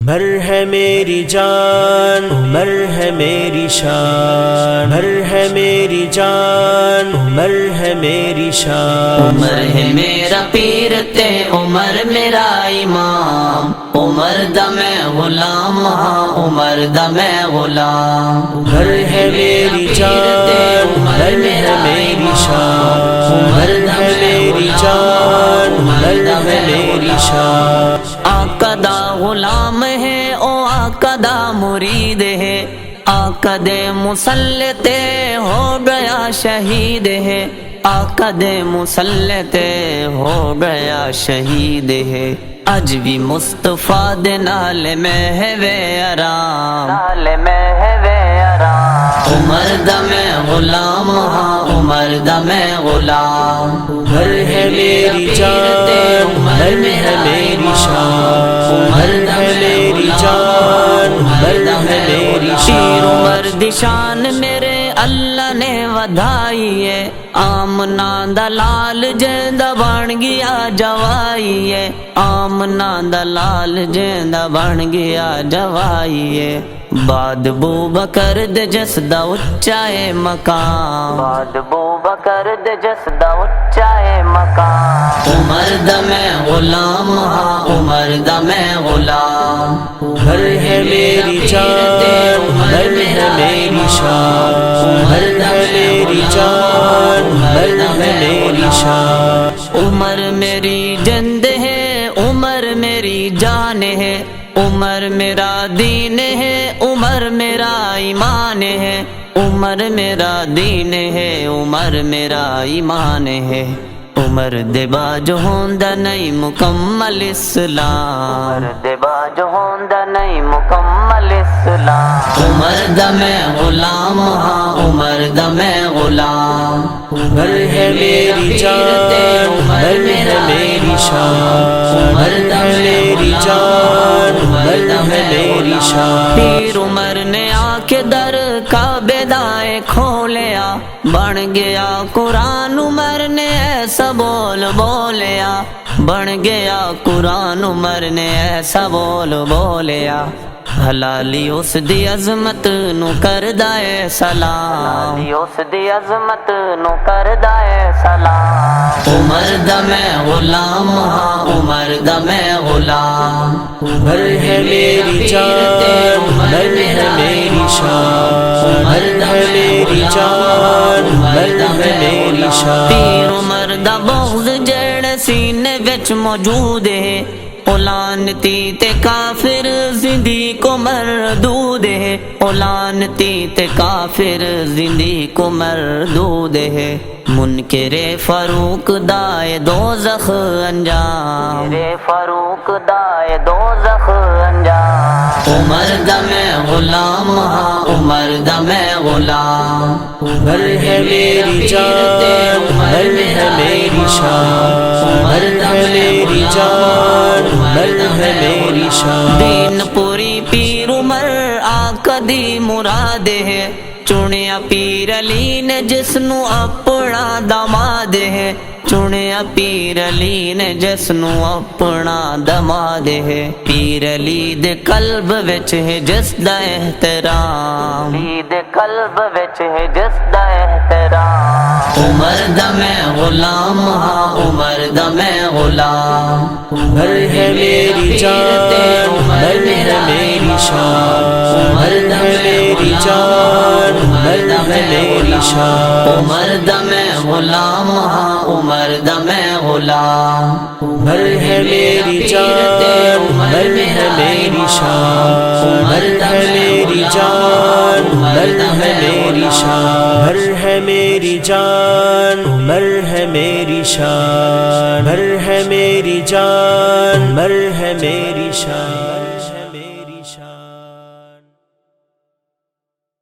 عمر ہے میری جان، عمر ہے میری شان، عمر ہے میری جان، عمر ہے میری شان۔ عمر ہے میرا پیر تے عمر میرا امام، عمر دا میں غلام ہاں، عمر دا میں غلام۔ عمر ہے میری جان، عمر ہے میری شان، عمر ہے میری جان، عمر ہے میری شان۔ آقا دا غلام ہے او آقا دا مرید ہے، آقا دے مسلط ہو گیا شہید ہے، آقا دے مسلط ہو گیا شہید ہے۔ اج بھی مصطفیٰ دے نال میں ہے وے آرام، نال میں ہے وے آرام۔ عمر دا میں غلام ہاں، عمر دا میں غلام۔ عمر ہے میری جان، عمر ہے میری شان، عمر ہے میری جان، عمر ہے میری شان۔ پیر عمر دی شان میرے اللہ نے ودھائی ہے، آمنہ دا لال جیندا بن گیا جوائی ہے، آمنہ دا لال جیندا بن گیا جوائی ہے۔ بعد بوبکر دے جس دا اچا ہے مقام، بعد بوبکر دے جس دا اچا ہے مقام۔ عمر دا میں غلام ہاں، عمر دا میں غلام۔ عمر ہے میری جان، عمر ہے میری شان، عمر ہے میری جان، عمر ہے میری شان۔ عمر میری جند ہے، عمر میری جان ہے، عمر میرا دین ہے، عمر میرا ایمان ہے، عمر میرا دین ہے، عمر میرا ایمان ہے۔ عمر دے باج ہوندا نہیں مکمل اسلام، عمر دے باج ہوندا نہیں مکمل اسلام۔ عمر دا میں غلام ہاں، عمر دا میں غلام۔ عمر ہے میری جان، عمر ہے میری شان، عمر ہے میری جان، عمر ہے میری شان۔ پیر عمر نے آ کے در کعبے دائیں کھولیا، بن گیا قرآن عمر نے ایسا بول بولیا، بن گیا قرآن عمر نے ایسا بول بولیا۔ حلالی اس دی عظمت نو کردا اے سلام، حلالی اس دی عظمت نو کردا اے سلام۔ عمر دا میں غلام ہاں، عمر دا میں غلام۔ عمر ہے میری جان، عمر ہے میری شان، عمر ہے میری جان، عمر ہے میری شان۔ پیر عمر دا بغض جڑ سینے وچ موجود ہے، لعنتی تے کافر زندی کو مردود ہے، لعنتی تے کافر زندی کو مردود ہے۔ منکر فاروق دائے دوزخ انجام، منکر فاروق دائے دوزخ انجام۔ عمر دا میں غلام ہاں، عمر دا میں غلام۔ عمر ہے میری جان، عمر ہے میری شان، عمر ہے میری جان، عمر ہے میری شان۔ دین پوری پیر عمر آقا دی مراد ہے، چنیا پیر علی نے جس نو اپنا داماد ہے، چنیا پیر علی نے جس نو اپنا داماد ہے۔ پیر علی دے قلب وچ ہے جس دا احترام، علی دے قلب وچ ہے جس دا احترام۔ عمر دا میں غلام ہاں، عمر دا میں غلام۔ عمر ہے میری جان، عمر ہے میری شان، عمر ہے میری جان، عمر ہے میری شان۔ عمر دا میں غلام ہاں، عمر دا میں غلام۔ عمر ہے میری جان، عمر ہے میری شان، عمر ہے میری جان، عمر ہے میری شان۔ عمر ہے میری جان، عمر ہے میری شان، عمر ہے میری جان، عمر ہے میری شان۔